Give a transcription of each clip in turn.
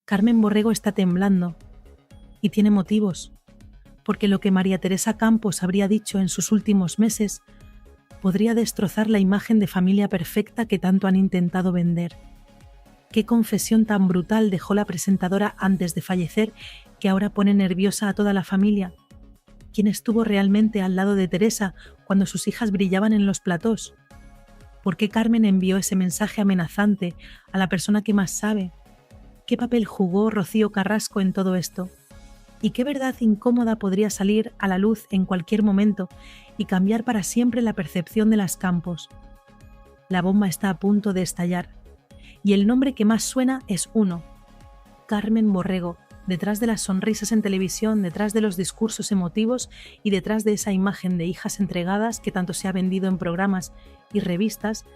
Carmen Borrego está temblando y tiene motivos, porque lo que María Teresa Campos habría dicho en sus últimos meses podría destrozar la imagen de familia perfecta que tanto han intentado vender. Qué confesión tan brutal dejó la presentadora antes de fallecer que ahora pone nerviosa a toda la familia. ¿Quién estuvo realmente al lado de Teresa cuando sus hijas brillaban en los platós? ¿Por qué Carmen envió ese mensaje amenazante a la persona que más sabe? ¿Qué papel jugó Rocío Carrasco en todo esto? ¿Y qué verdad incómoda podría salir a la luz en cualquier momento y cambiar para siempre la percepción de las Campos? La bomba está a punto de estallar, y el nombre que más suena es uno: Carmen Borrego, detrás de las sonrisas en televisión, detrás de los discursos emotivos y detrás de esa imagen de hijas entregadas que tanto se ha vendido en programas y revistas,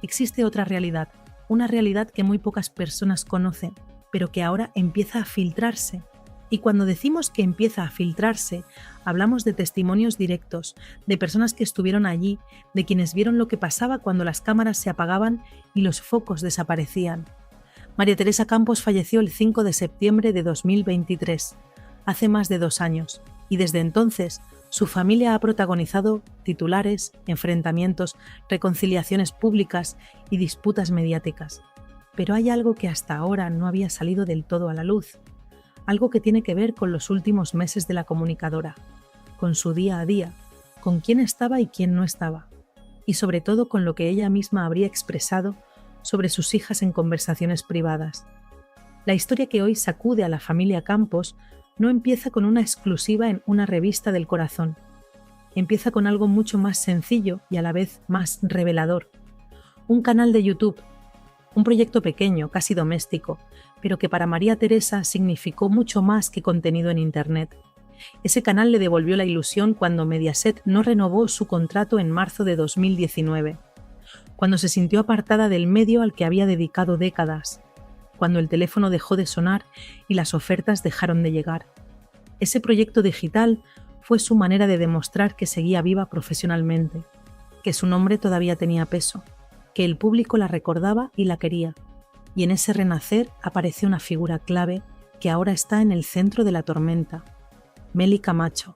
existe otra realidad, una realidad que muy pocas personas conocen, pero que ahora empieza a filtrarse. Y cuando decimos que empieza a filtrarse, hablamos de testimonios directos, de personas que estuvieron allí, de quienes vieron lo que pasaba cuando las cámaras se apagaban y los focos desaparecían. María Teresa Campos falleció el 5 de septiembre de 2023, hace más de 2 años, y desde entonces su familia ha protagonizado titulares, enfrentamientos, reconciliaciones públicas y disputas mediáticas. Pero hay algo que hasta ahora no había salido del todo a la luz, algo que tiene que ver con los últimos meses de la comunicadora, con su día a día, con quién estaba y quién no estaba, y sobre todo con lo que ella misma habría expresado sobre sus hijas en conversaciones privadas. La historia que hoy sacude a la familia Campos no empieza con una exclusiva en una revista del corazón. Empieza con algo mucho más sencillo y a la vez más revelador. Un canal de YouTube, un proyecto pequeño, casi doméstico, pero que para María Teresa significó mucho más que contenido en Internet. Ese canal le devolvió la ilusión cuando Mediaset no renovó su contrato en marzo de 2019. Cuando se sintió apartada del medio al que había dedicado décadas, cuando el teléfono dejó de sonar y las ofertas dejaron de llegar. Ese proyecto digital fue su manera de demostrar que seguía viva profesionalmente, que su nombre todavía tenía peso, que el público la recordaba y la quería, y en ese renacer apareció una figura clave que ahora está en el centro de la tormenta: Meli Camacho.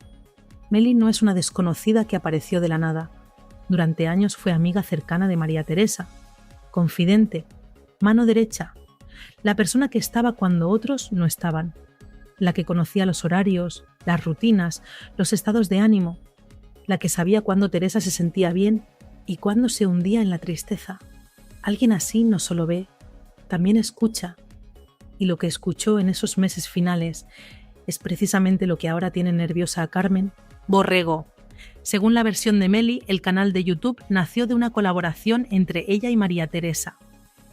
Meli no es una desconocida que apareció de la nada. Durante años fue amiga cercana de María Teresa, confidente, mano derecha, la persona que estaba cuando otros no estaban, la que conocía los horarios, las rutinas, los estados de ánimo, la que sabía cuándo Teresa se sentía bien y cuándo se hundía en la tristeza. Alguien así no solo ve, también escucha, y lo que escuchó en esos meses finales es precisamente lo que ahora tiene nerviosa a Carmen Borrego. Según la versión de Meli, el canal de YouTube nació de una colaboración entre ella y María Teresa.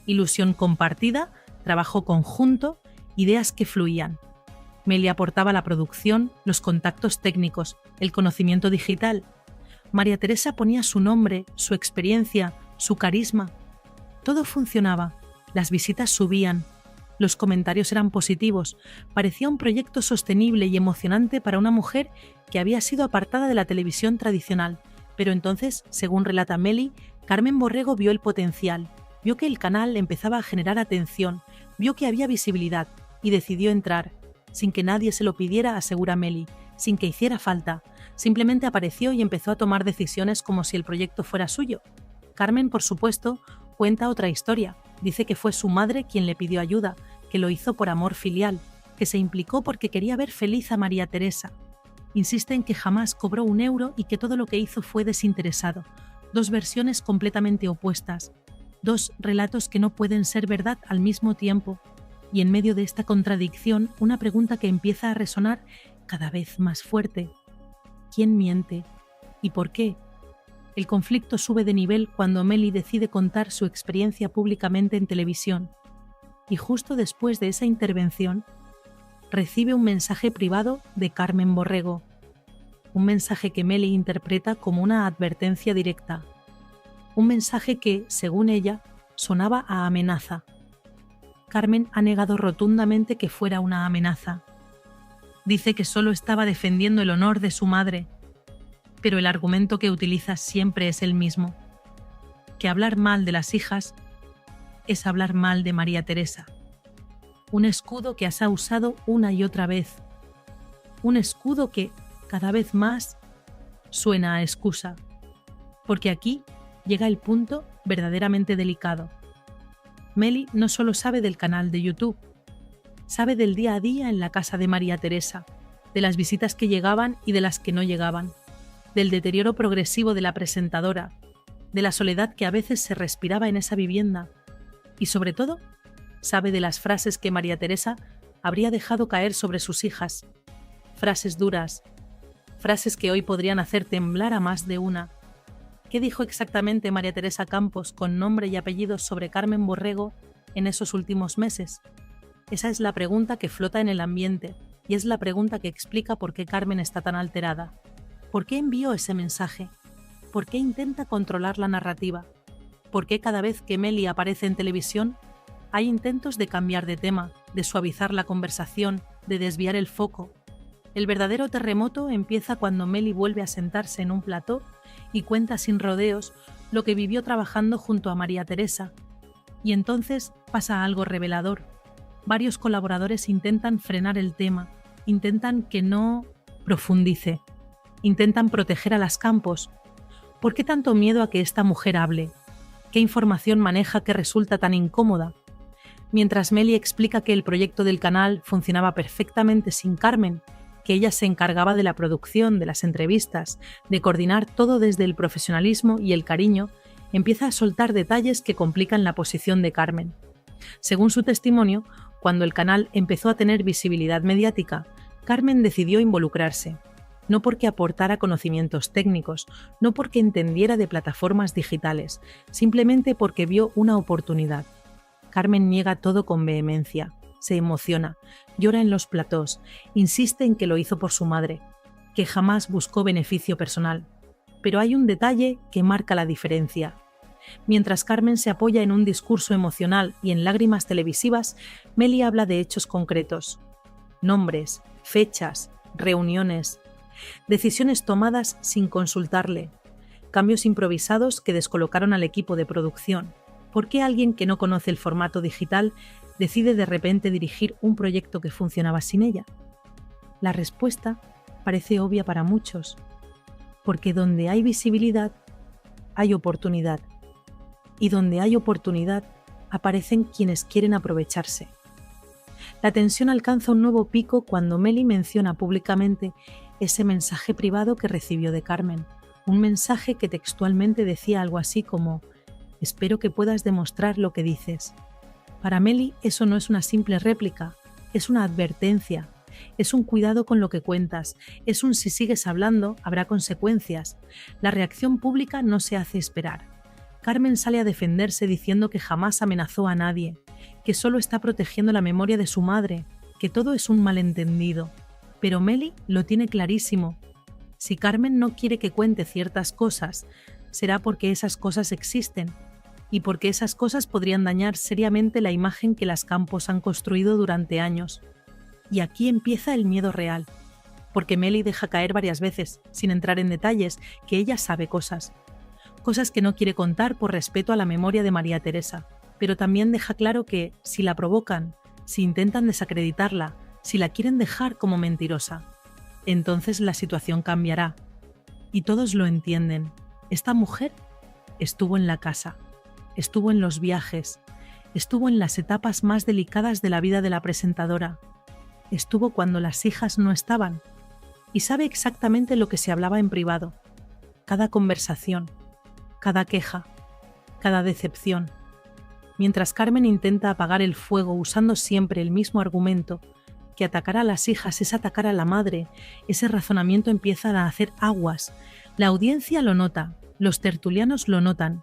Ilusión compartida, trabajo conjunto, ideas que fluían. Meli aportaba la producción, los contactos técnicos, el conocimiento digital. María Teresa ponía su nombre, su experiencia, su carisma. Todo funcionaba, las visitas subían, los comentarios eran positivos, parecía un proyecto sostenible y emocionante para una mujer que había sido apartada de la televisión tradicional. Pero entonces, según relata Meli, Carmen Borrego vio el potencial, vio que el canal empezaba a generar atención, vio que había visibilidad y decidió entrar, sin que nadie se lo pidiera, asegura Meli, sin que hiciera falta. Simplemente apareció y empezó a tomar decisiones como si el proyecto fuera suyo. Carmen, por supuesto, cuenta otra historia. Dice que fue su madre quien le pidió ayuda, que lo hizo por amor filial, que se implicó porque quería ver feliz a María Teresa. Insiste en que jamás cobró un euro y que todo lo que hizo fue desinteresado. Dos versiones completamente opuestas, dos relatos que no pueden ser verdad al mismo tiempo. Y en medio de esta contradicción, una pregunta que empieza a resonar cada vez más fuerte: ¿quién miente? ¿Y por qué? El conflicto sube de nivel cuando Meli decide contar su experiencia públicamente en televisión. Y justo después de esa intervención, recibe un mensaje privado de Carmen Borrego. Un mensaje que Meli interpreta como una advertencia directa. Un mensaje que, según ella, sonaba a amenaza. Carmen ha negado rotundamente que fuera una amenaza. Dice que solo estaba defendiendo el honor de su madre, pero el argumento que utiliza siempre es el mismo: que hablar mal de las hijas es hablar mal de María Teresa. un escudo que has usado una y otra vez, un escudo que, cada vez más, suena a excusa, porque aquí llega el punto verdaderamente delicado. Meli no solo sabe del canal de YouTube, sabe del día a día en la casa de María Teresa, de las visitas que llegaban y de las que no llegaban, del deterioro progresivo de la presentadora, de la soledad que a veces se respiraba en esa vivienda y, sobre todo, sabe de las frases que María Teresa habría dejado caer sobre sus hijas, frases duras, frases que hoy podrían hacer temblar a más de una. ¿Qué dijo exactamente María Teresa Campos con nombre y apellido sobre Carmen Borrego en esos últimos meses? Esa es la pregunta que flota en el ambiente y es la pregunta que explica por qué Carmen está tan alterada. ¿Por qué envió ese mensaje? ¿Por qué intenta controlar la narrativa? ¿Por qué cada vez que Meli aparece en televisión hay intentos de cambiar de tema, de suavizar la conversación, de desviar el foco? El verdadero terremoto empieza cuando Meli vuelve a sentarse en un plató y cuenta sin rodeos lo que vivió trabajando junto a María Teresa. Y entonces pasa algo revelador. Varios colaboradores intentan frenar el tema, intentan que no profundice, intentan proteger a las Campos. ¿Por qué tanto miedo a que esta mujer hable? ¿Qué información maneja que resulta tan incómoda? Mientras Meli explica que el proyecto del canal funcionaba perfectamente sin Carmen, que ella se encargaba de la producción, de las entrevistas, de coordinar todo desde el profesionalismo y el cariño, empieza a soltar detalles que complican la posición de Carmen. Según su testimonio, cuando el canal empezó a tener visibilidad mediática, Carmen decidió involucrarse. No porque aportara conocimientos técnicos, no porque entendiera de plataformas digitales, simplemente porque vio una oportunidad. Carmen niega todo con vehemencia, se emociona, llora en los platós, insiste en que lo hizo por su madre, que jamás buscó beneficio personal. Pero hay un detalle que marca la diferencia. Mientras Carmen se apoya en un discurso emocional y en lágrimas televisivas, Meli habla de hechos concretos. Nombres, fechas, reuniones, decisiones tomadas sin consultarle, cambios improvisados que descolocaron al equipo de producción. ¿Por qué alguien que no conoce el formato digital decide de repente dirigir un proyecto que funcionaba sin ella? La respuesta parece obvia para muchos, porque donde hay visibilidad, hay oportunidad, y donde hay oportunidad, aparecen quienes quieren aprovecharse. La tensión alcanza un nuevo pico cuando Meli menciona públicamente ese mensaje privado que recibió de Carmen, un mensaje que textualmente decía algo así como: «Espero que puedas demostrar lo que dices». Para Meli eso no es una simple réplica, es una advertencia, es un cuidado con lo que cuentas, es un si sigues hablando habrá consecuencias. La reacción pública no se hace esperar. Carmen sale a defenderse diciendo que jamás amenazó a nadie, que solo está protegiendo la memoria de su madre, que todo es un malentendido. Pero Meli lo tiene clarísimo. Si Carmen no quiere que cuente ciertas cosas, será porque esas cosas existen, y porque esas cosas podrían dañar seriamente la imagen que las Campos han construido durante años. Y aquí empieza el miedo real, porque Meli deja caer varias veces, sin entrar en detalles, que ella sabe cosas que no quiere contar por respeto a la memoria de María Teresa, pero también deja claro que, si la provocan, si intentan desacreditarla, si la quieren dejar como mentirosa, entonces la situación cambiará. Y todos lo entienden. Esta mujer estuvo en la casa, estuvo en los viajes, estuvo en las etapas más delicadas de la vida de la presentadora, estuvo cuando las hijas no estaban, y sabe exactamente lo que se hablaba en privado, cada conversación, cada queja, cada decepción. Mientras Carmen intenta apagar el fuego usando siempre el mismo argumento, que atacar a las hijas es atacar a la madre, ese razonamiento empieza a hacer aguas. La audiencia lo nota, los tertulianos lo notan.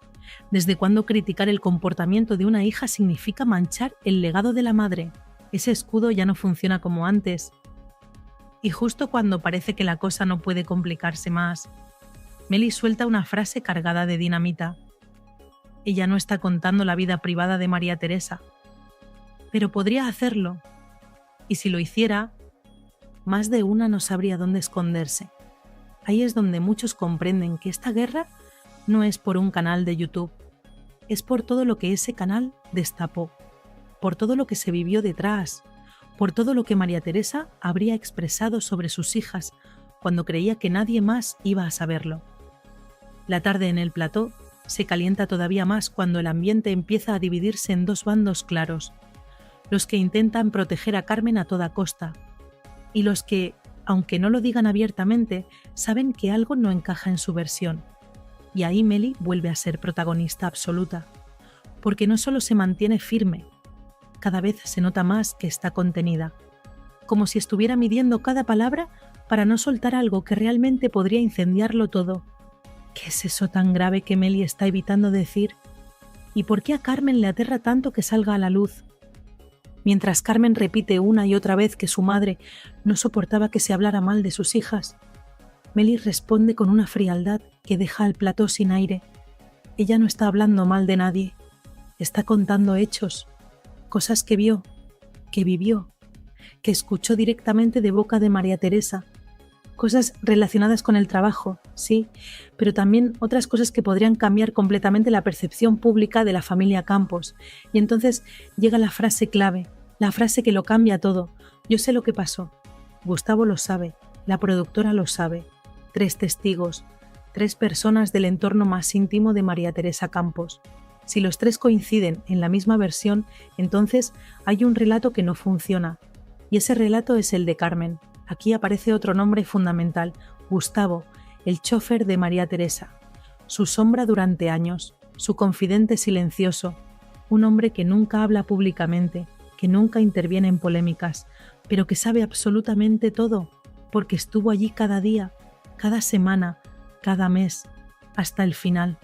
¿Desde cuándo criticar el comportamiento de una hija significa manchar el legado de la madre? Ese escudo ya no funciona como antes. Y justo cuando parece que la cosa no puede complicarse más, Meli suelta una frase cargada de dinamita. Ella no está contando la vida privada de María Teresa, pero podría hacerlo. Y si lo hiciera, más de una no sabría dónde esconderse. Ahí es donde muchos comprenden que esta guerra no es por un canal de YouTube, es por todo lo que ese canal destapó. por todo lo que se vivió detrás, por todo lo que María Teresa habría expresado sobre sus hijas cuando creía que nadie más iba a saberlo. La tarde en el plató se calienta todavía más cuando el ambiente empieza a dividirse en dos bandos claros, los que intentan proteger a Carmen a toda costa, y los que, aunque no lo digan abiertamente, saben que algo no encaja en su versión. Y ahí Meli vuelve a ser protagonista absoluta, porque no solo se mantiene firme, cada vez se nota más que está contenida, como si estuviera midiendo cada palabra para no soltar algo que realmente podría incendiarlo todo. ¿Qué es eso tan grave que Meli está evitando decir? ¿Y por qué a Carmen le aterra tanto que salga a la luz? Mientras Carmen repite una y otra vez que su madre no soportaba que se hablara mal de sus hijas, Meli responde con una frialdad que deja al plató sin aire. Ella no está hablando mal de nadie, está contando hechos, cosas que vio, que vivió, que escuchó directamente de boca de María Teresa, cosas relacionadas con el trabajo, sí, pero también otras cosas que podrían cambiar completamente la percepción pública de la familia Campos. Y entonces llega la frase clave, la frase que lo cambia todo. Yo sé lo que pasó. Gustavo lo sabe, la productora lo sabe. 3 testigos, 3 personas del entorno más íntimo de María Teresa Campos. Si los 3 coinciden en la misma versión, entonces hay un relato que no funciona. Y ese relato es el de Carmen. Aquí aparece otro nombre fundamental, Gustavo, el chofer de María Teresa. Su sombra durante años, su confidente silencioso, un hombre que nunca habla públicamente, que nunca interviene en polémicas, pero que sabe absolutamente todo, porque estuvo allí cada día, cada semana, cada mes, hasta el final.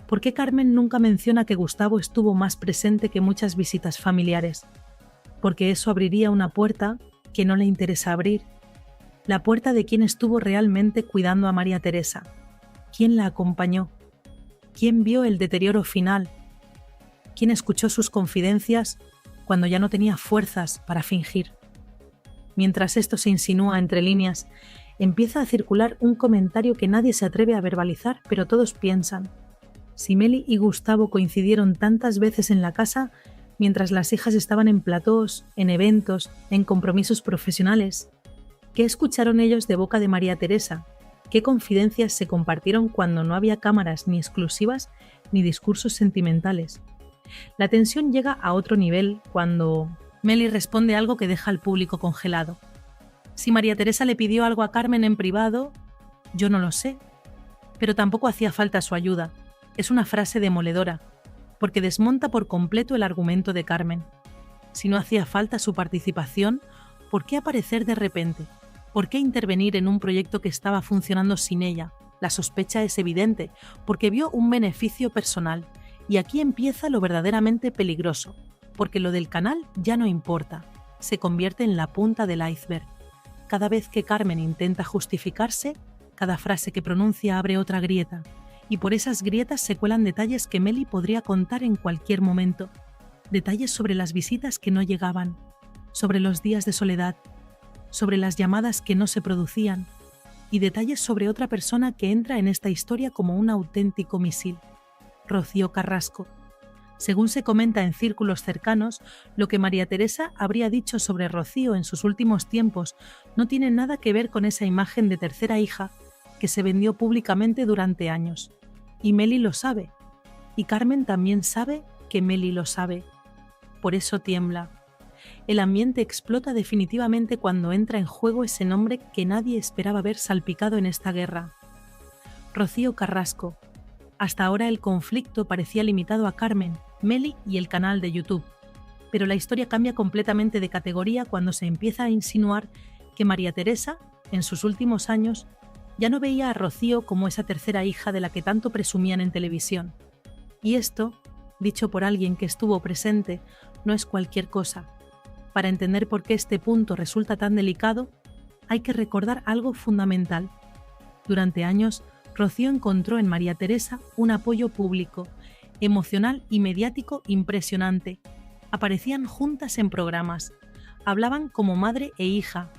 ¿Por qué Carmen nunca menciona que Gustavo estuvo más presente que muchas visitas familiares? Porque eso abriría una puerta que no le interesa abrir, la puerta de quien estuvo realmente cuidando a María Teresa, quién la acompañó, quién vio el deterioro final, quién escuchó sus confidencias cuando ya no tenía fuerzas para fingir. Mientras esto se insinúa entre líneas, empieza a circular un comentario que nadie se atreve a verbalizar, pero todos piensan. Si Meli y Gustavo coincidieron tantas veces en la casa, mientras las hijas estaban en platós, en eventos, en compromisos profesionales, ¿qué escucharon ellos de boca de María Teresa? ¿Qué confidencias se compartieron cuando no había cámaras ni exclusivas ni discursos sentimentales? La tensión llega a otro nivel cuando Meli responde algo que deja al público congelado. Si María Teresa le pidió algo a Carmen en privado, yo no lo sé, pero tampoco hacía falta su ayuda. Es una frase demoledora, porque desmonta por completo el argumento de Carmen. Si no hacía falta su participación, ¿por qué aparecer de repente? ¿Por qué intervenir en un proyecto que estaba funcionando sin ella? La sospecha es evidente, porque vio un beneficio personal. Y aquí empieza lo verdaderamente peligroso, porque lo del canal ya no importa, se convierte en la punta del iceberg. Cada vez que Carmen intenta justificarse, cada frase que pronuncia abre otra grieta, y por esas grietas se cuelan detalles que Meli podría contar en cualquier momento. Detalles sobre las visitas que no llegaban, sobre los días de soledad, sobre las llamadas que no se producían, y detalles sobre otra persona que entra en esta historia como un auténtico misil, Rocío Carrasco. Según se comenta en círculos cercanos, lo que María Teresa habría dicho sobre Rocío en sus últimos tiempos no tiene nada que ver con esa imagen de tercera hija que se vendió públicamente durante años. Y Meli lo sabe. Y Carmen también sabe que Meli lo sabe. Por eso tiembla. El ambiente explota definitivamente cuando entra en juego ese nombre que nadie esperaba ver salpicado en esta guerra. Rocío Carrasco. Hasta ahora el conflicto parecía limitado a Carmen, Meli y el canal de YouTube. Pero la historia cambia completamente de categoría cuando se empieza a insinuar que María Teresa, en sus últimos años, ya no veía a Rocío como esa tercera hija de la que tanto presumían en televisión. Y esto, dicho por alguien que estuvo presente, no es cualquier cosa. Para entender por qué este punto resulta tan delicado, hay que recordar algo fundamental. Durante años, Rocío encontró en María Teresa un apoyo público, emocional y mediático impresionante. Aparecían juntas en programas, hablaban como madre e hija,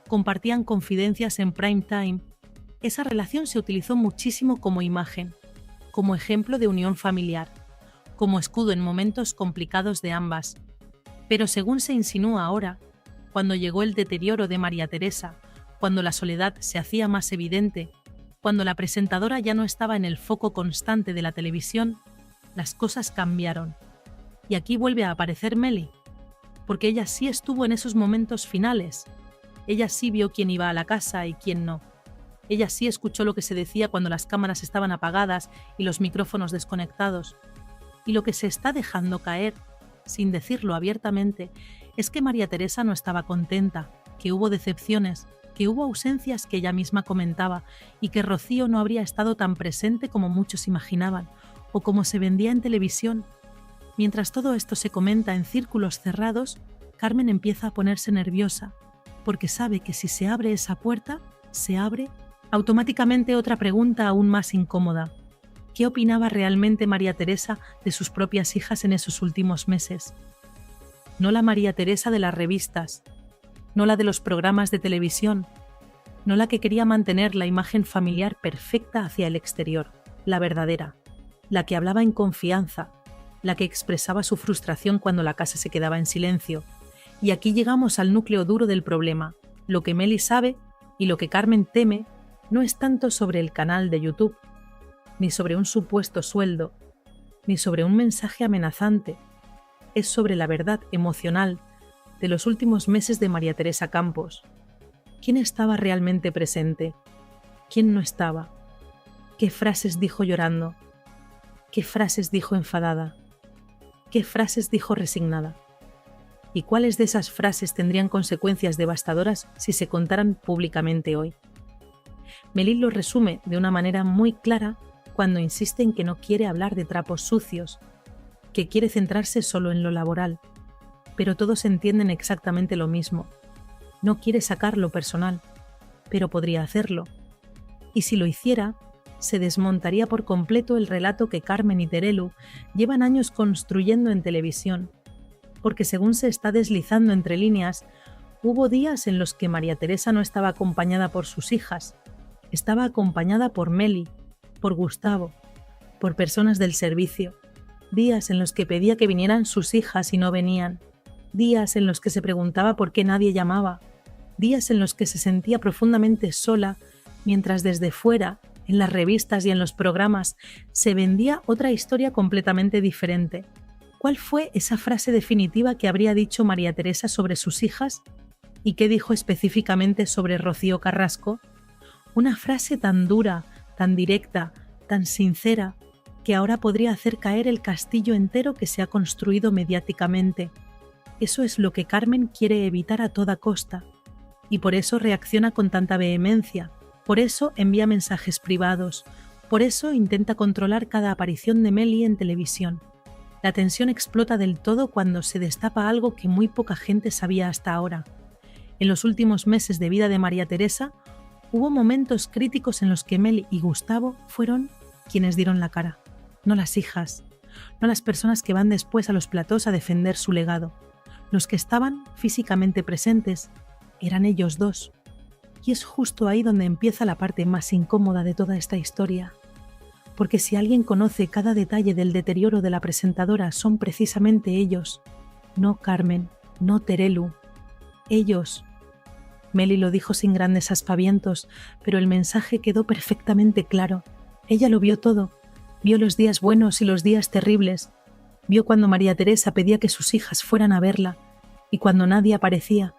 compartían confidencias en prime time. Esa relación se utilizó muchísimo como imagen, como ejemplo de unión familiar, como escudo en momentos complicados de ambas. Pero según se insinúa ahora, cuando llegó el deterioro de María Teresa, cuando la soledad se hacía más evidente, cuando la presentadora ya no estaba en el foco constante de la televisión, las cosas cambiaron. Y aquí vuelve a aparecer Meli, porque ella sí estuvo en esos momentos finales. Ella sí vio quién iba a la casa y quién no. Ella sí escuchó lo que se decía cuando las cámaras estaban apagadas y los micrófonos desconectados. Y lo que se está dejando caer, sin decirlo abiertamente, es que María Teresa no estaba contenta, que hubo decepciones, que hubo ausencias que ella misma comentaba y que Rocío no habría estado tan presente como muchos imaginaban o como se vendía en televisión. Mientras todo esto se comenta en círculos cerrados, Carmen empieza a ponerse nerviosa, porque sabe que si se abre esa puerta, se abre automáticamente otra pregunta aún más incómoda. ¿Qué opinaba realmente María Teresa de sus propias hijas en esos últimos meses? No la María Teresa de las revistas, no la de los programas de televisión, no la que quería mantener la imagen familiar perfecta hacia el exterior, la verdadera, la que hablaba en confianza, la que expresaba su frustración cuando la casa se quedaba en silencio. Y aquí llegamos al núcleo duro del problema. Lo que Meli sabe y lo que Carmen teme no es tanto sobre el canal de YouTube, ni sobre un supuesto sueldo, ni sobre un mensaje amenazante. Es sobre la verdad emocional de los últimos meses de María Teresa Campos. ¿Quién estaba realmente presente? ¿Quién no estaba? ¿Qué frases dijo llorando? ¿Qué frases dijo enfadada? ¿Qué frases dijo resignada? ¿Y cuáles de esas frases tendrían consecuencias devastadoras si se contaran públicamente hoy? Meli lo resume de una manera muy clara cuando insiste en que no quiere hablar de trapos sucios, que quiere centrarse solo en lo laboral, pero todos entienden exactamente lo mismo. No quiere sacar lo personal, pero podría hacerlo. Y si lo hiciera, se desmontaría por completo el relato que Carmen y Terelu llevan años construyendo en televisión, porque según se está deslizando entre líneas, hubo días en los que María Teresa no estaba acompañada por sus hijas, estaba acompañada por Meli, por Gustavo, por personas del servicio, días en los que pedía que vinieran sus hijas y no venían, días en los que se preguntaba por qué nadie llamaba, días en los que se sentía profundamente sola, mientras desde fuera, en las revistas y en los programas, se vendía otra historia completamente diferente. ¿Cuál fue esa frase definitiva que habría dicho María Teresa sobre sus hijas? ¿Y qué dijo específicamente sobre Rocío Carrasco? Una frase tan dura, tan directa, tan sincera, que ahora podría hacer caer el castillo entero que se ha construido mediáticamente. Eso es lo que Carmen quiere evitar a toda costa, y por eso reacciona con tanta vehemencia, por eso envía mensajes privados, por eso intenta controlar cada aparición de Meli en televisión. La tensión explota del todo cuando se destapa algo que muy poca gente sabía hasta ahora. En los últimos meses de vida de María Teresa, hubo momentos críticos en los que Meli y Gustavo fueron quienes dieron la cara, no las hijas, no las personas que van después a los platós a defender su legado. Los que estaban físicamente presentes eran ellos dos. Y es justo ahí donde empieza la parte más incómoda de toda esta historia. Porque si alguien conoce cada detalle del deterioro de la presentadora son precisamente ellos, no Carmen, no Terelu, ellos. Meli lo dijo sin grandes aspavientos, pero el mensaje quedó perfectamente claro. Ella lo vio todo, vio los días buenos y los días terribles, vio cuando María Teresa pedía que sus hijas fueran a verla y cuando nadie aparecía,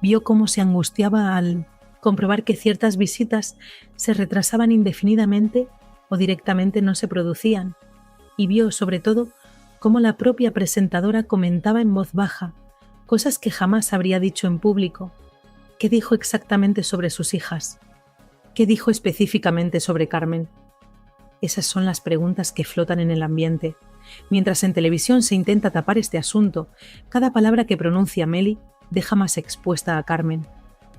vio cómo se angustiaba al comprobar que ciertas visitas se retrasaban indefinidamente o directamente no se producían, y vio sobre todo cómo la propia presentadora comentaba en voz baja cosas que jamás habría dicho en público. ¿Qué dijo exactamente sobre sus hijas? ¿Qué dijo específicamente sobre Carmen? Esas son las preguntas que flotan en el ambiente. Mientras en televisión se intenta tapar este asunto, cada palabra que pronuncia Meli deja más expuesta a Carmen,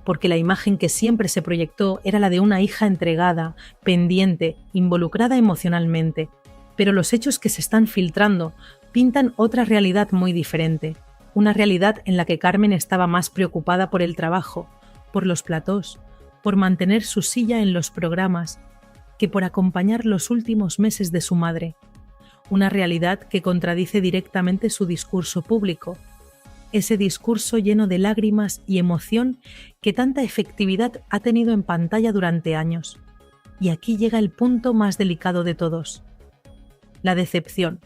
porque la imagen que siempre se proyectó era la de una hija entregada, pendiente, involucrada emocionalmente. Pero los hechos que se están filtrando pintan otra realidad muy diferente, una realidad en la que Carmen estaba más preocupada por el trabajo, por los platós, por mantener su silla en los programas, que por acompañar los últimos meses de su madre. Una realidad que contradice directamente su discurso público. ese discurso lleno de lágrimas y emoción que tanta efectividad ha tenido en pantalla durante años. Y aquí llega el punto más delicado de todos: la decepción.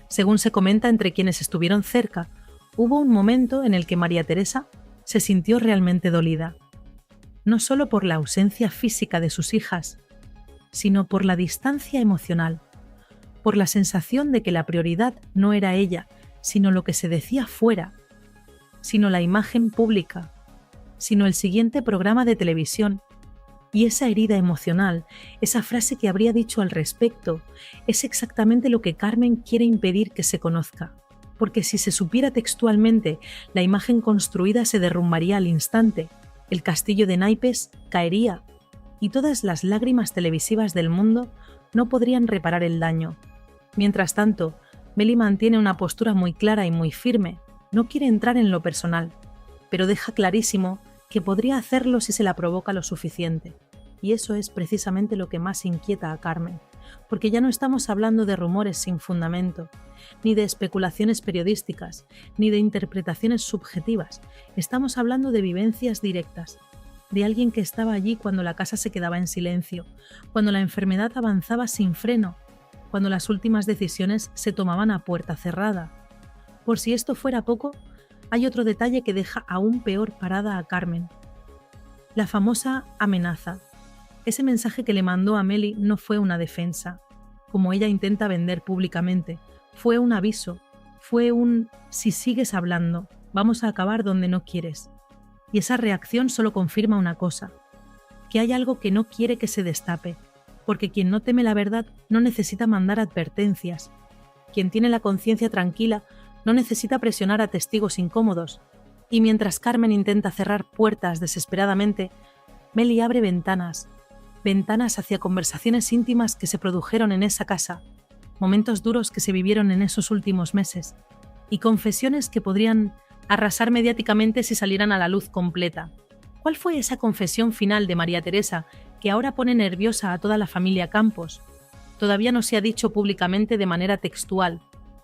Según se comenta entre quienes estuvieron cerca, hubo un momento en el que María Teresa se sintió realmente dolida, no solo por la ausencia física de sus hijas, sino por la distancia emocional, por la sensación de que la prioridad no era ella, sino lo que se decía fuera, sino la imagen pública, sino el siguiente programa de televisión. Y esa herida emocional, esa frase que habría dicho al respecto, es exactamente lo que Carmen quiere impedir que se conozca. Porque si se supiera textualmente, la imagen construida se derrumbaría al instante, el castillo de naipes caería, y todas las lágrimas televisivas del mundo no podrían reparar el daño. Mientras tanto, Meli mantiene una postura muy clara y muy firme. No quiere entrar en lo personal, pero deja clarísimo que podría hacerlo si se la provoca lo suficiente. Y eso es precisamente lo que más inquieta a Carmen, porque ya no estamos hablando de rumores sin fundamento, ni de especulaciones periodísticas, ni de interpretaciones subjetivas. Estamos hablando de vivencias directas, de alguien que estaba allí cuando la casa se quedaba en silencio, cuando la enfermedad avanzaba sin freno, cuando las últimas decisiones se tomaban a puerta cerrada. Por si esto fuera poco, hay otro detalle que deja aún peor parada a Carmen: la famosa amenaza. Ese mensaje que le mandó a Meli no fue una defensa, como ella intenta vender públicamente. Fue un aviso, fue un «si sigues hablando, vamos a acabar donde no quieres». Y esa reacción solo confirma una cosa: que hay algo que no quiere que se destape, porque quien no teme la verdad no necesita mandar advertencias. Quien tiene la conciencia tranquila no necesita presionar a testigos incómodos. Y mientras Carmen intenta cerrar puertas desesperadamente, Meli abre ventanas hacia conversaciones íntimas que se produjeron en esa casa, momentos duros que se vivieron en esos últimos meses, y confesiones que podrían arrasar mediáticamente si salieran a la luz completa. ¿Cuál fue esa confesión final de María Teresa que ahora pone nerviosa a toda la familia Campos? Todavía no se ha dicho públicamente de manera textual,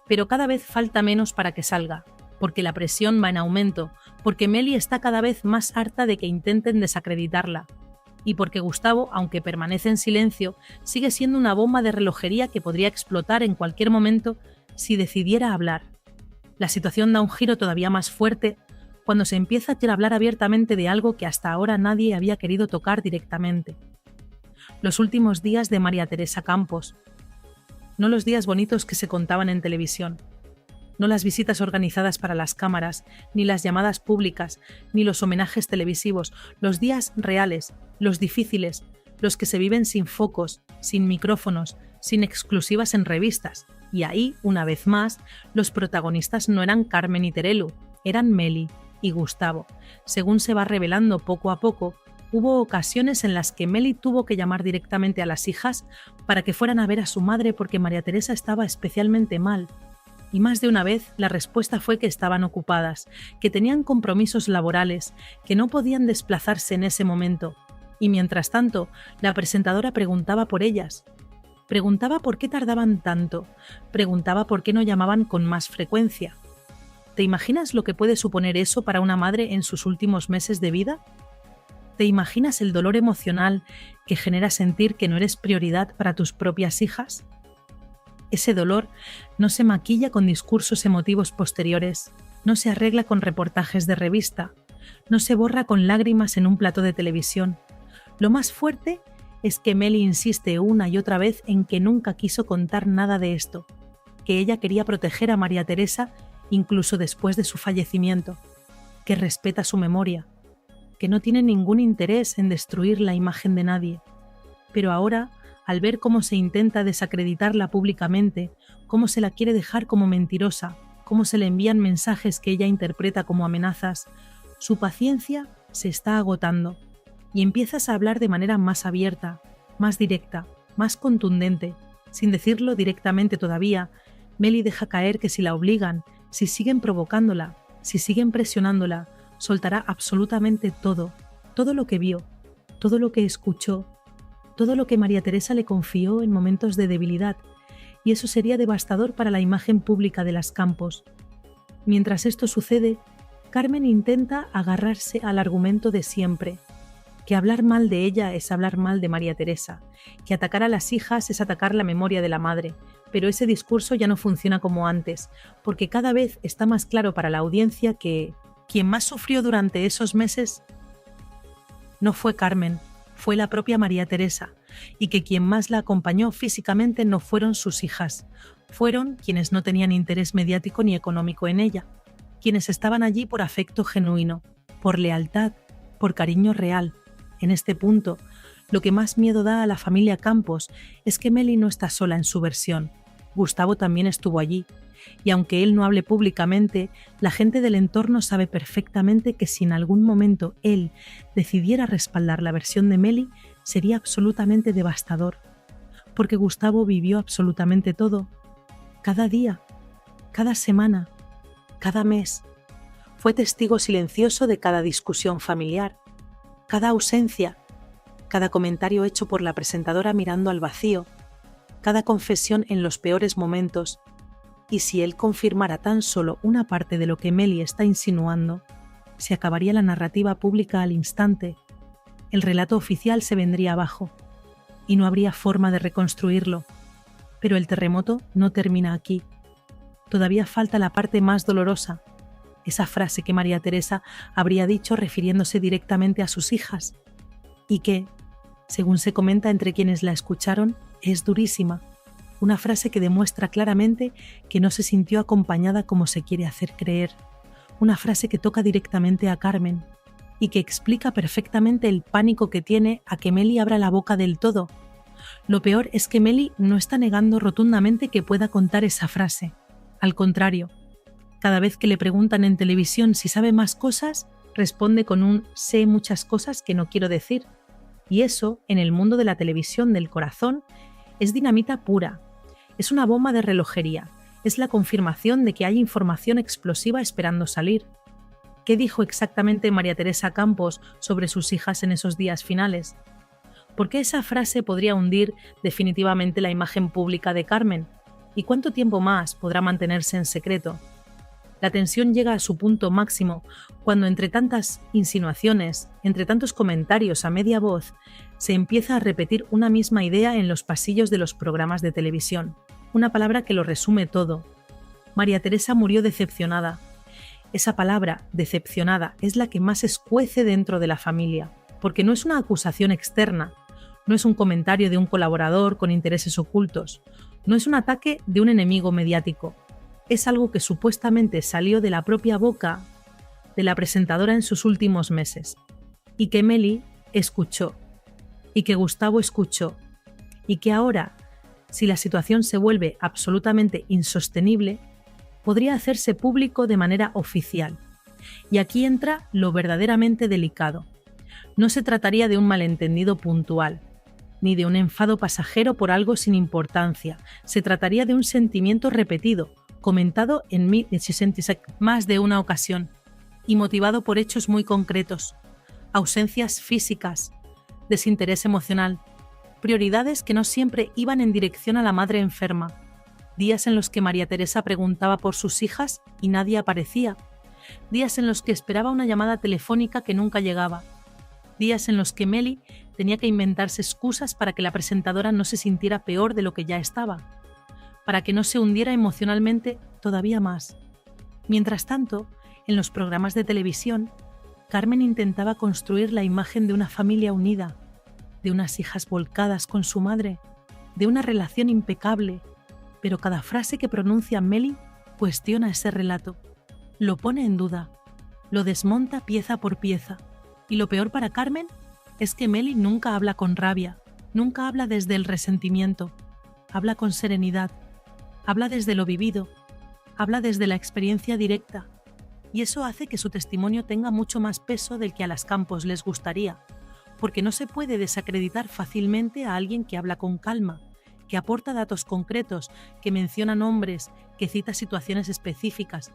pero cada vez falta menos para que salga, porque la presión va en aumento, porque Meli está cada vez más harta de que intenten desacreditarla, y porque Gustavo, aunque permanece en silencio, sigue siendo una bomba de relojería que podría explotar en cualquier momento si decidiera hablar. La situación da un giro todavía más fuerte cuando se empieza a hablar abiertamente de algo que hasta ahora nadie había querido tocar directamente: los últimos días de María Teresa Campos. No los días bonitos que se contaban en televisión, no las visitas organizadas para las cámaras, ni las llamadas públicas, ni los homenajes televisivos, los días reales, los difíciles, los que se viven sin focos, sin micrófonos, sin exclusivas en revistas. Y ahí, una vez más, los protagonistas no eran Carmen y Terelu, eran Meli y Gustavo. Según se va revelando poco a poco, hubo ocasiones en las que Meli tuvo que llamar directamente a las hijas para que fueran a ver a su madre porque María Teresa estaba especialmente mal. Y más de una vez la respuesta fue que estaban ocupadas, que tenían compromisos laborales, que no podían desplazarse en ese momento. Y mientras tanto, la presentadora preguntaba por ellas. Preguntaba por qué tardaban tanto, preguntaba por qué no llamaban con más frecuencia. ¿Te imaginas lo que puede suponer eso para una madre en sus últimos meses de vida? ¿Te imaginas el dolor emocional que genera sentir que no eres prioridad para tus propias hijas? Ese dolor no se maquilla con discursos emotivos posteriores, no se arregla con reportajes de revista, no se borra con lágrimas en un plató de televisión. Lo más fuerte es que Meli insiste una y otra vez en que nunca quiso contar nada de esto, que ella quería proteger a María Teresa incluso después de su fallecimiento, que respeta su memoria, que no tiene ningún interés en destruir la imagen de nadie. Pero ahora, al ver cómo se intenta desacreditarla públicamente, cómo se la quiere dejar como mentirosa, cómo se le envían mensajes que ella interpreta como amenazas, su paciencia se está agotando y empiezas a hablar de manera más abierta, más directa, más contundente. Sin decirlo directamente todavía, Meli deja caer que si la obligan, si siguen provocándola, si siguen presionándola, soltará absolutamente todo, todo lo que vio, todo lo que escuchó, todo lo que María Teresa le confió en momentos de debilidad, y eso sería devastador para la imagen pública de las Campos. Mientras esto sucede, Carmen intenta agarrarse al argumento de siempre, que hablar mal de ella es hablar mal de María Teresa, que atacar a las hijas es atacar la memoria de la madre, pero ese discurso ya no funciona como antes, porque cada vez está más claro para la audiencia que quien más sufrió durante esos meses no fue Carmen, fue la propia María Teresa, y que quien más la acompañó físicamente no fueron sus hijas, fueron quienes no tenían interés mediático ni económico en ella, quienes estaban allí por afecto genuino, por lealtad, por cariño real. En este punto, lo que más miedo da a la familia Campos es que Meli no está sola en su versión. Gustavo también estuvo allí, y aunque él no hable públicamente, la gente del entorno sabe perfectamente que si en algún momento él decidiera respaldar la versión de Meli, sería absolutamente devastador, porque Gustavo vivió absolutamente todo, cada día, cada semana, cada mes. Fue testigo silencioso de cada discusión familiar, cada ausencia, cada comentario hecho por la presentadora mirando al vacío, cada confesión en los peores momentos, y si él confirmara tan solo una parte de lo que Meli está insinuando, se acabaría la narrativa pública al instante, el relato oficial se vendría abajo, y no habría forma de reconstruirlo. Pero el terremoto no termina aquí. Todavía falta la parte más dolorosa, esa frase que María Teresa habría dicho refiriéndose directamente a sus hijas, y que, según se comenta entre quienes la escucharon, es durísima, una frase que demuestra claramente que no se sintió acompañada como se quiere hacer creer, una frase que toca directamente a Carmen, y que explica perfectamente el pánico que tiene a que Meli abra la boca del todo. Lo peor es que Meli no está negando rotundamente que pueda contar esa frase. Al contrario, cada vez que le preguntan en televisión si sabe más cosas, responde con un sé muchas cosas que no quiero decir. Y eso, en el mundo de la televisión del corazón, es dinamita pura. Es una bomba de relojería. Es la confirmación de que hay información explosiva esperando salir. ¿Qué dijo exactamente María Teresa Campos sobre sus hijas en esos días finales? ¿Por qué esa frase podría hundir definitivamente la imagen pública de Carmen? ¿Y cuánto tiempo más podrá mantenerse en secreto? La tensión llega a su punto máximo cuando entre tantas insinuaciones, entre tantos comentarios a media voz, se empieza a repetir una misma idea en los pasillos de los programas de televisión. Una palabra que lo resume todo. María Teresa murió decepcionada. Esa palabra, decepcionada, es la que más escuece dentro de la familia, porque no es una acusación externa, no es un comentario de un colaborador con intereses ocultos, no es un ataque de un enemigo mediático. Es algo que supuestamente salió de la propia boca de la presentadora en sus últimos meses, y que Meli escuchó, y que Gustavo escuchó, y que ahora, si la situación se vuelve absolutamente insostenible, podría hacerse público de manera oficial. Y aquí entra lo verdaderamente delicado. No se trataría de un malentendido puntual, ni de un enfado pasajero por algo sin importancia. Se trataría de un sentimiento repetido, comentado en más de una ocasión, y motivado por hechos muy concretos, ausencias físicas, desinterés emocional, prioridades que no siempre iban en dirección a la madre enferma, días en los que María Teresa preguntaba por sus hijas y nadie aparecía, días en los que esperaba una llamada telefónica que nunca llegaba, días en los que Meli tenía que inventarse excusas para que la presentadora no se sintiera peor de lo que ya estaba, para que no se hundiera emocionalmente todavía más. Mientras tanto, en los programas de televisión, Carmen intentaba construir la imagen de una familia unida, de unas hijas volcadas con su madre, de una relación impecable, pero cada frase que pronuncia Meli cuestiona ese relato, lo pone en duda, lo desmonta pieza por pieza. Y lo peor para Carmen es que Meli nunca habla con rabia, nunca habla desde el resentimiento, habla con serenidad, habla desde lo vivido, habla desde la experiencia directa, y eso hace que su testimonio tenga mucho más peso del que a las Campos les gustaría, porque no se puede desacreditar fácilmente a alguien que habla con calma, que aporta datos concretos, que menciona nombres, que cita situaciones específicas.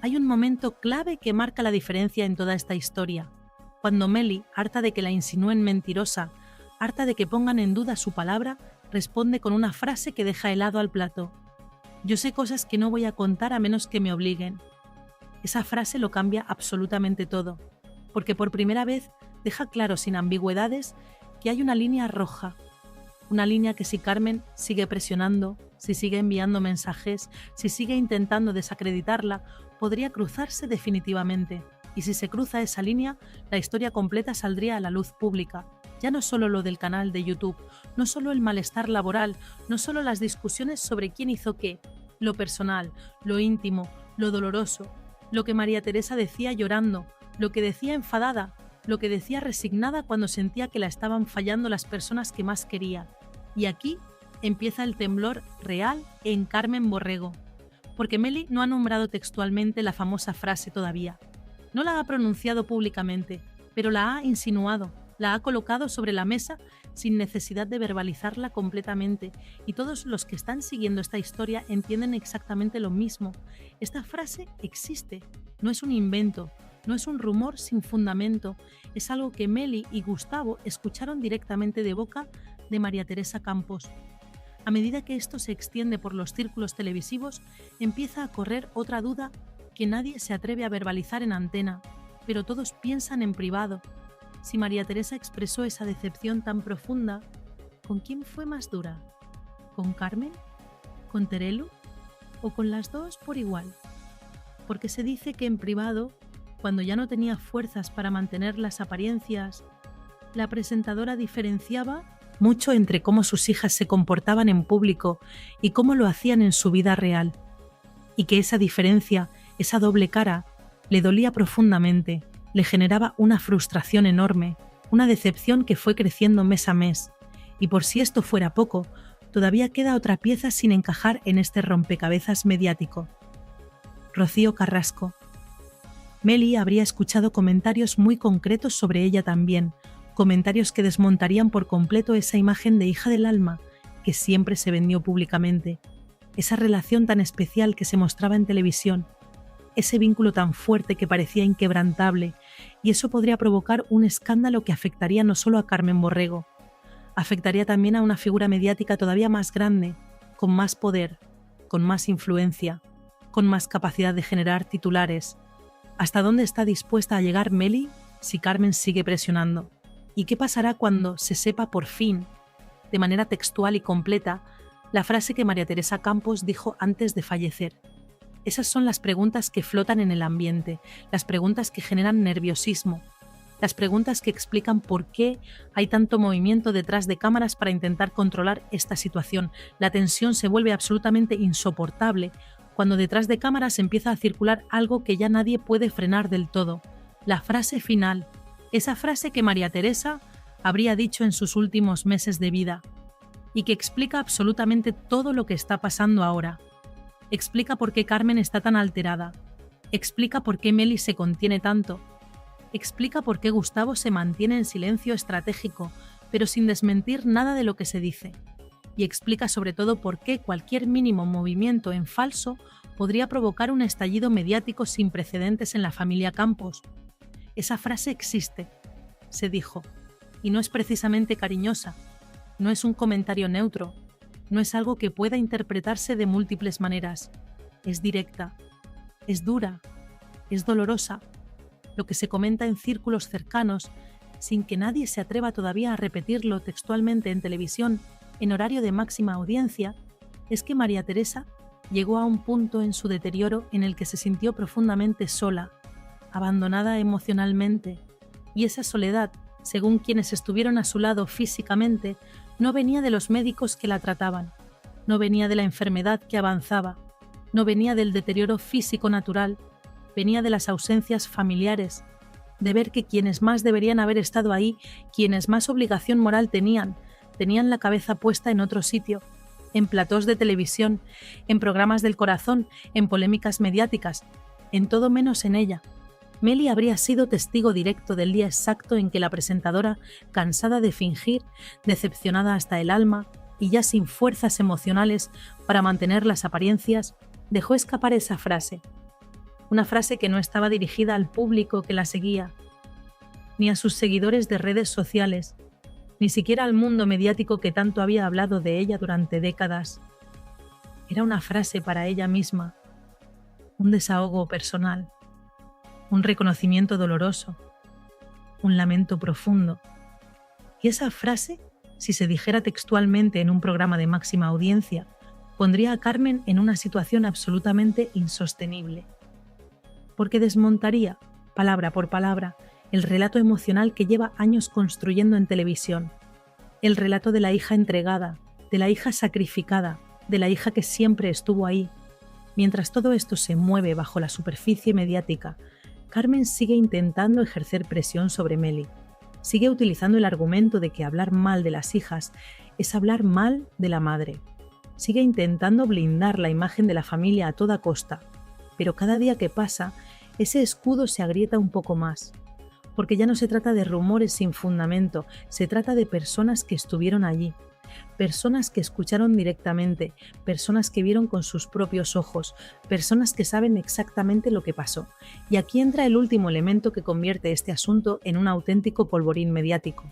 Hay un momento clave que marca la diferencia en toda esta historia, cuando Meli, harta de que la insinúen mentirosa, harta de que pongan en duda su palabra, responde con una frase que deja helado al plato. Yo sé cosas que no voy a contar a menos que me obliguen. Esa frase lo cambia absolutamente todo, porque por primera vez deja claro sin ambigüedades que hay una línea roja, una línea que si Carmen sigue presionando, si sigue enviando mensajes, si sigue intentando desacreditarla, podría cruzarse definitivamente. Y si se cruza esa línea, la historia completa saldría a la luz pública. Ya no solo lo del canal de YouTube, no solo el malestar laboral, no solo las discusiones sobre quién hizo qué, lo personal, lo íntimo, lo doloroso, lo que María Teresa decía llorando, lo que decía enfadada, lo que decía resignada cuando sentía que la estaban fallando las personas que más quería. Y aquí empieza el temblor real en Carmen Borrego, porque Meli no ha nombrado textualmente la famosa frase todavía. No la ha pronunciado públicamente, pero la ha insinuado, la ha colocado sobre la mesa sin necesidad de verbalizarla completamente, y todos los que están siguiendo esta historia entienden exactamente lo mismo. Esta frase existe, no es un invento, no es un rumor sin fundamento, es algo que Meli y Gustavo escucharon directamente de boca de María Teresa Campos. A medida que esto se extiende por los círculos televisivos, empieza a correr otra duda que nadie se atreve a verbalizar en antena, pero todos piensan en privado. Si María Teresa expresó esa decepción tan profunda, ¿con quién fue más dura? ¿Con Carmen? ¿Con Terelu? ¿O con las dos por igual? Porque se dice que en privado, cuando ya no tenía fuerzas para mantener las apariencias, la presentadora diferenciaba mucho entre cómo sus hijas se comportaban en público y cómo lo hacían en su vida real, y que esa diferencia, esa doble cara, le dolía profundamente, le generaba una frustración enorme, una decepción que fue creciendo mes a mes, y por si esto fuera poco, todavía queda otra pieza sin encajar en este rompecabezas mediático. Rocío Carrasco. Meli habría escuchado comentarios muy concretos sobre ella también, comentarios que desmontarían por completo esa imagen de hija del alma que siempre se vendió públicamente, esa relación tan especial que se mostraba en televisión, ese vínculo tan fuerte que parecía inquebrantable, y eso podría provocar un escándalo que afectaría no solo a Carmen Borrego, afectaría también a una figura mediática todavía más grande, con más poder, con más influencia, con más capacidad de generar titulares. ¿Hasta dónde está dispuesta a llegar Meli si Carmen sigue presionando? ¿Y qué pasará cuando se sepa por fin, de manera textual y completa, la frase que María Teresa Campos dijo antes de fallecer? Esas son las preguntas que flotan en el ambiente, las preguntas que generan nerviosismo, las preguntas que explican por qué hay tanto movimiento detrás de cámaras para intentar controlar esta situación. La tensión se vuelve absolutamente insoportable cuando detrás de cámaras empieza a circular algo que ya nadie puede frenar del todo. La frase final, esa frase que María Teresa habría dicho en sus últimos meses de vida y que explica absolutamente todo lo que está pasando ahora. Explica por qué Carmen está tan alterada. Explica por qué Meli se contiene tanto. Explica por qué Gustavo se mantiene en silencio estratégico, pero sin desmentir nada de lo que se dice. Y explica sobre todo por qué cualquier mínimo movimiento en falso podría provocar un estallido mediático sin precedentes en la familia Campos. Esa frase existe, se dijo, y no es precisamente cariñosa, no es un comentario neutro, no es algo que pueda interpretarse de múltiples maneras. Es directa, es dura, es dolorosa. Lo que se comenta en círculos cercanos, sin que nadie se atreva todavía a repetirlo textualmente en televisión, en horario de máxima audiencia, es que María Teresa llegó a un punto en su deterioro en el que se sintió profundamente sola, abandonada emocionalmente, y esa soledad, según quienes estuvieron a su lado físicamente, no venía de los médicos que la trataban, no venía de la enfermedad que avanzaba, no venía del deterioro físico natural, venía de las ausencias familiares, de ver que quienes más deberían haber estado ahí, quienes más obligación moral tenían la cabeza puesta en otro sitio, en platós de televisión, en programas del corazón, en polémicas mediáticas, en todo menos en ella. Meli habría sido testigo directo del día exacto en que la presentadora, cansada de fingir, decepcionada hasta el alma y ya sin fuerzas emocionales para mantener las apariencias, dejó escapar esa frase. Una frase que no estaba dirigida al público que la seguía, ni a sus seguidores de redes sociales, ni siquiera al mundo mediático que tanto había hablado de ella durante décadas. Era una frase para ella misma, un desahogo personal. un reconocimiento doloroso, un lamento profundo. Y esa frase, si se dijera textualmente en un programa de máxima audiencia, pondría a Carmen en una situación absolutamente insostenible, porque desmontaría, palabra por palabra, el relato emocional que lleva años construyendo en televisión, el relato de la hija entregada, de la hija sacrificada, de la hija que siempre estuvo ahí. Mientras todo esto se mueve bajo la superficie mediática, Carmen sigue intentando ejercer presión sobre Meli. Sigue utilizando el argumento de que hablar mal de las hijas es hablar mal de la madre. Sigue intentando blindar la imagen de la familia a toda costa, pero cada día que pasa, ese escudo se agrieta un poco más. Porque ya no se trata de rumores sin fundamento, se trata de personas que estuvieron allí, personas que escucharon directamente, personas que vieron con sus propios ojos, personas que saben exactamente lo que pasó. Y aquí entra el último elemento que convierte este asunto en un auténtico polvorín mediático.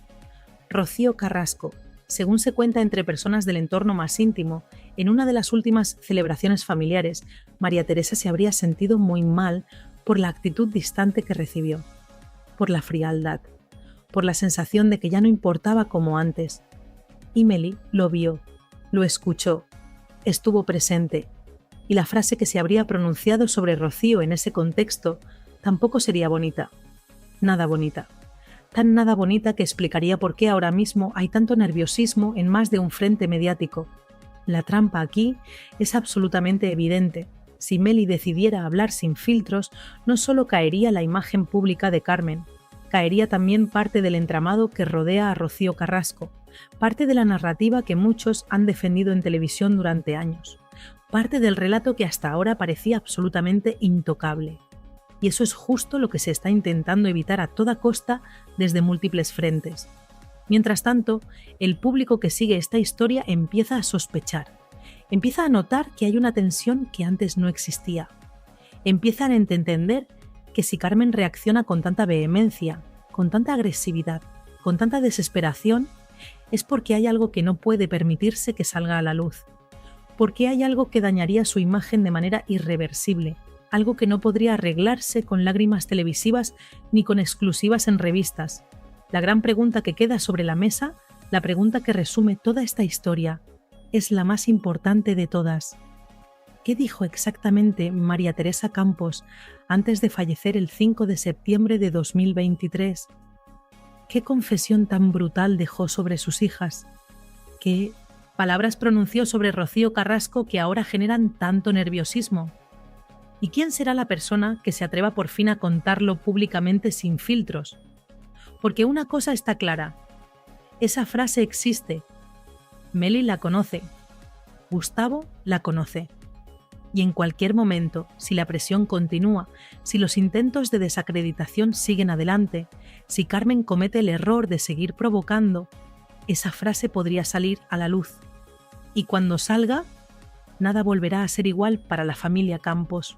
Rocío Carrasco, según se cuenta entre personas del entorno más íntimo, en una de las últimas celebraciones familiares, María Teresa se habría sentido muy mal por la actitud distante que recibió, por la frialdad, por la sensación de que ya no importaba como antes. Y Meli lo vio, lo escuchó, estuvo presente, y la frase que se habría pronunciado sobre Rocío en ese contexto tampoco sería bonita, nada bonita. Tan nada bonita que explicaría por qué ahora mismo hay tanto nerviosismo en más de un frente mediático. La trampa aquí es absolutamente evidente. Si Meli decidiera hablar sin filtros, no solo caería la imagen pública de Carmen, caería también parte del entramado que rodea a Rocío Carrasco, parte de la narrativa que muchos han defendido en televisión durante años, parte del relato que hasta ahora parecía absolutamente intocable. Y eso es justo lo que se está intentando evitar a toda costa desde múltiples frentes. Mientras tanto, el público que sigue esta historia empieza a sospechar, empieza a notar que hay una tensión que antes no existía. Empiezan a entender que si Carmen reacciona con tanta vehemencia, con tanta agresividad, con tanta desesperación, es porque hay algo que no puede permitirse que salga a la luz, porque hay algo que dañaría su imagen de manera irreversible, algo que no podría arreglarse con lágrimas televisivas ni con exclusivas en revistas. La gran pregunta que queda sobre la mesa, la pregunta que resume toda esta historia, es la más importante de todas. ¿Qué dijo exactamente María Teresa Campos antes de fallecer el 5 de septiembre de 2023? ¿Qué confesión tan brutal dejó sobre sus hijas? ¿Qué palabras pronunció sobre Rocío Carrasco que ahora generan tanto nerviosismo? ¿Y quién será la persona que se atreva por fin a contarlo públicamente sin filtros? Porque una cosa está clara, esa frase existe, Meli la conoce, Gustavo la conoce. Y en cualquier momento, si la presión continúa, si los intentos de desacreditación siguen adelante, si Carmen comete el error de seguir provocando, esa frase podría salir a la luz. Y cuando salga, nada volverá a ser igual para la familia Campos.